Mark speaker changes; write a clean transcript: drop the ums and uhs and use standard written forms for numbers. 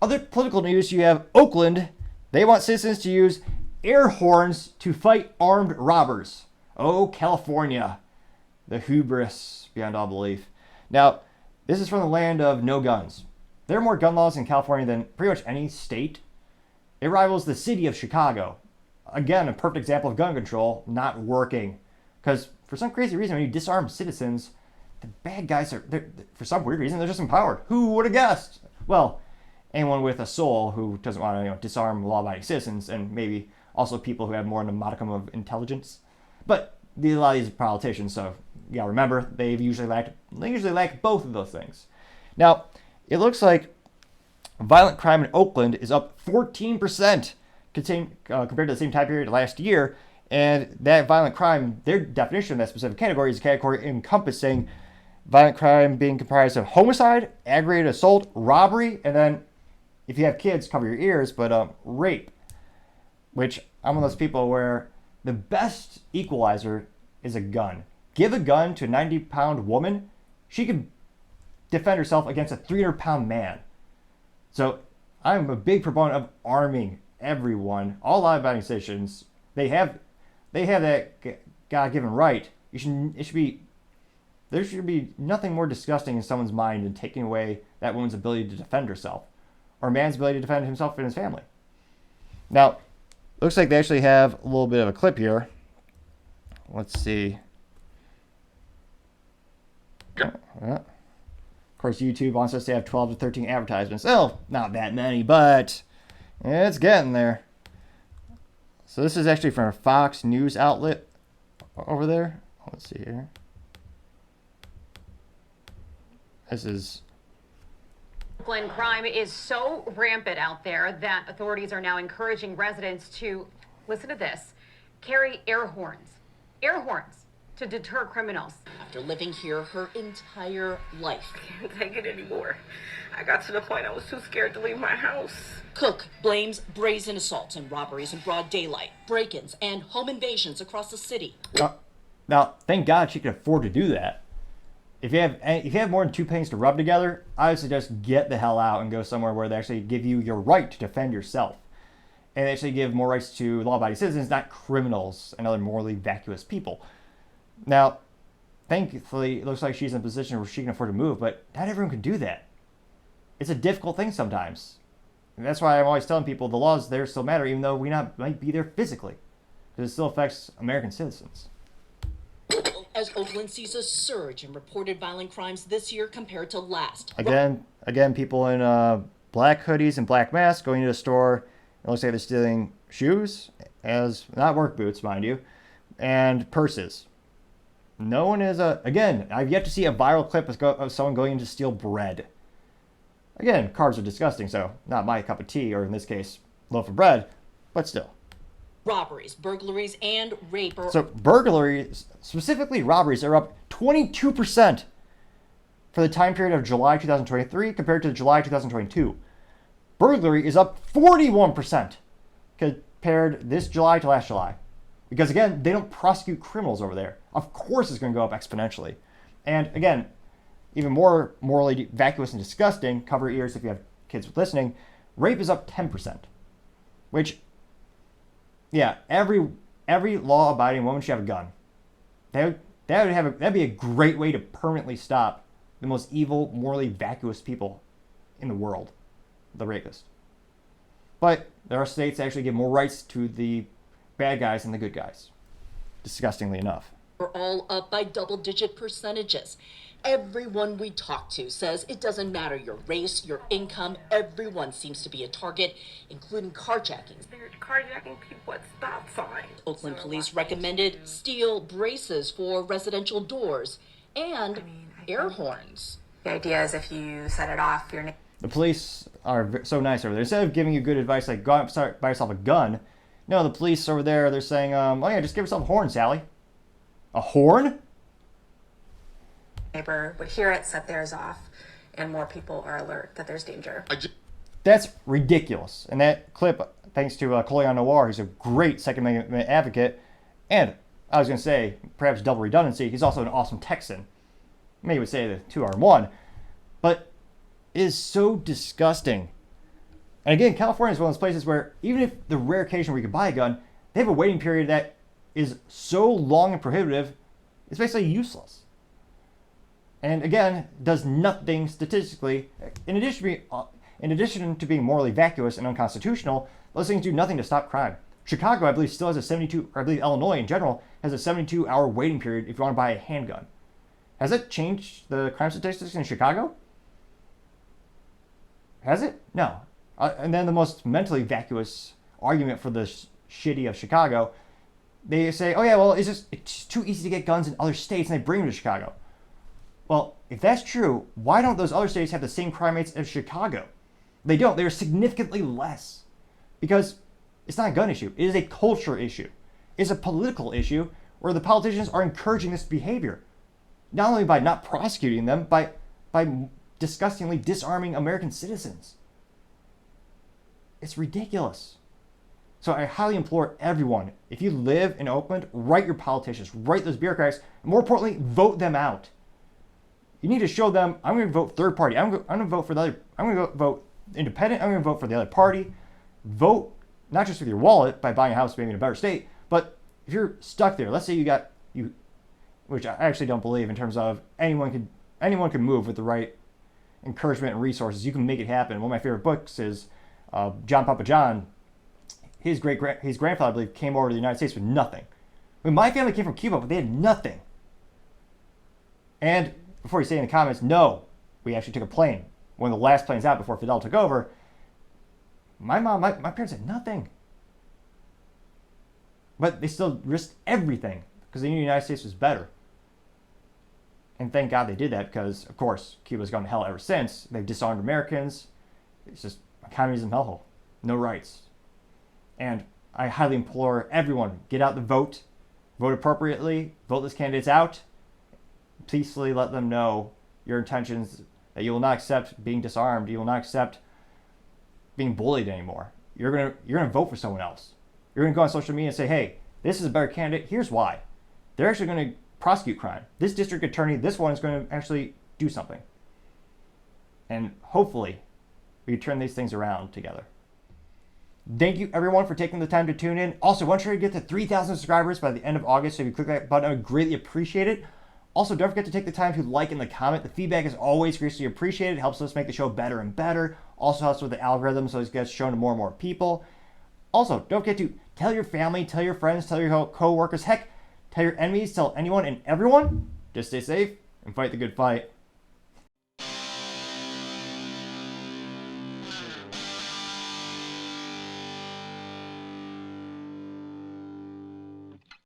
Speaker 1: Other political news, you have Oakland. They want citizens to use air horns to fight armed robbers. Oh, California. The hubris beyond all belief. Now, this is from the land of no guns. There are more gun laws in California than pretty much any state. It rivals the city of Chicago. Again, a perfect example of gun control not working. Because for some crazy reason, when you disarm citizens, the bad guys are, for some weird reason, they're just empowered. Who would have guessed? Well, anyone with a soul who doesn't want to disarm law-abiding citizens, and maybe also people who have more than a modicum of intelligence. But a lot of these politicians, so you gotta remember, they usually lack both of those things. Now, it looks like violent crime in Oakland is up 14% compared to the same time period last year. And that violent crime, their definition of that specific category is a category encompassing violent crime being comprised of homicide, aggravated assault, robbery, and then, if you have kids, cover your ears, but rape. Which, I'm one of those people where the best equalizer is a gun. Give a gun to a 90-pound woman, she can defend herself against a 300-pound man. So I'm a big proponent of arming everyone, all law-abiding citizens. They have that God-given right. There should be nothing more disgusting in someone's mind than taking away that woman's ability to defend herself, or a man's ability to defend himself and his family. Now, looks like they actually have a little bit of a clip here. Let's see. Of course, YouTube wants us to have 12 to 13 advertisements. Oh, not that many, but it's getting there. So this is actually from a Fox News outlet over there. Let's see here. This is...
Speaker 2: Oakland crime is so rampant out there that authorities are now encouraging residents to, listen to this, carry air horns to deter criminals.
Speaker 3: After living here her entire life.
Speaker 4: I can't take it anymore. I got to the point I was too scared to leave my house.
Speaker 3: Cook blames brazen assaults and robberies in broad daylight, break-ins, and home invasions across the city.
Speaker 1: Now, thank God she could afford to do that. If you have more than 2 pennies to rub together, I would suggest get the hell out and go somewhere where they actually give you your right to defend yourself. And they actually give more rights to law-abiding citizens, not criminals and other morally vacuous people. Now, thankfully, it looks like she's in a position where she can afford to move, but not everyone can do that. It's a difficult thing sometimes. And that's why I'm always telling people the laws there still matter, even though we might be there physically. Because it still affects American citizens.
Speaker 3: As Oakland sees a surge in reported violent crimes this year compared to last.
Speaker 1: Again, people in black hoodies and black masks going into a store. It looks like they're stealing shoes, not work boots, mind you, and purses. No one is again, I've yet to see a viral clip of someone going in to steal bread. Again, carbs are disgusting, so not my cup of tea, or in this case, loaf of bread, but still.
Speaker 3: Robberies, burglaries, and rape are...
Speaker 1: So burglaries, specifically robberies, are up 22% for the time period of July 2023 compared to July 2022. Burglary is up 41% compared this July to last July. Because again, they don't prosecute criminals over there. Of course it's going to go up exponentially. And again, even more morally vacuous and disgusting, cover your ears if you have kids listening, rape is up 10%. Which, yeah, every law-abiding woman should have a gun. That'd be a great way to permanently stop the most evil, morally vacuous people in the world, the rapist. But there are states that actually give more rights to the bad guys than the good guys, disgustingly enough.
Speaker 3: Are all up by double-digit percentages. Everyone we talk to says it doesn't matter your race, your income, everyone seems to be a target, including carjackings.
Speaker 4: They're carjacking people at stop signs.
Speaker 3: Oakland Police recommended steel braces for residential doors and air horns.
Speaker 5: The idea is if you set it off,
Speaker 1: The police are so nice over there. Instead of giving you good advice like go out and start buy yourself a gun, no, the police over there, they're saying, oh yeah, just give yourself a horn, Sally. A horn?
Speaker 5: neighbor would hear it, set theirs off, and more people are alert that there's danger.
Speaker 1: That's ridiculous. And that clip, thanks to Colion Noir, who's a great Second Amendment advocate, and I was going to say, perhaps double redundancy, he's also an awesome Texan. Maybe would say the two are one. But it is so disgusting And again, California is one of those places where even if the rare occasion where you can buy a gun, they have a waiting period that is so long and prohibitive, it's basically useless. And again, does nothing statistically. In addition to being morally vacuous and unconstitutional, those things do nothing to stop crime. Chicago, I believe, still has a 72, or I believe Illinois in general, has a 72-hour waiting period if you want to buy a handgun. Has it changed the crime statistics in Chicago? Has it? No. And then the most mentally vacuous argument for the shitty of Chicago, they say, oh yeah, well, it's too easy to get guns in other states, and they bring them to Chicago. Well, if that's true, why don't those other states have the same crime rates as Chicago? They don't. They're significantly less. Because it's not a gun issue. It is a culture issue. It's a political issue where the politicians are encouraging this behavior. Not only by not prosecuting them, by disgustingly disarming American citizens. It's ridiculous. So I highly implore everyone, if you live in Oakland, write your politicians, write those bureaucrats, and more importantly, vote them out. You need to show them, I'm going to vote third party. I'm going to vote for the other. I'm going to vote independent. I'm going to vote for the other party. Vote not just with your wallet by buying a house maybe in a better state, but if you're stuck there, let's say you, which I actually don't believe in terms of anyone can move with the right encouragement and resources. You can make it happen. One of my favorite books is John Papa John. His grandfather, I believe, came over to the United States with nothing. I mean, my family came from Cuba, but they had nothing. And before you say in the comments, no, we actually took a plane. One of the last planes out before Fidel took over. My parents had nothing. But they still risked everything because they knew the United States was better. And thank God they did that because, of course, Cuba's gone to hell ever since. They've disarmed Americans. It's just a communism hellhole. No rights. And I highly implore everyone, get out the vote. Vote appropriately. Vote those candidates out. Peacefully let them know your intentions, that you will not accept being disarmed. You will not accept being bullied anymore. You're gonna vote for someone else. You're gonna go on social media and say, hey, this is a better candidate. Here's why. They're actually going to prosecute crime. This district attorney, this one is going to actually do something. And hopefully we turn these things around together. Thank you everyone for taking the time to tune in. Also, want you to get to 3,000 subscribers by the end of August. So if you click that button, I would greatly appreciate it. Also, don't forget to take the time to like and comment. The feedback is always greatly appreciated. It helps us make the show better and better. Also helps with the algorithm so it gets shown to more and more people. Also, don't forget to tell your family, tell your friends, tell your co-workers, heck, tell your enemies, tell anyone and everyone. Just stay safe and fight the good fight.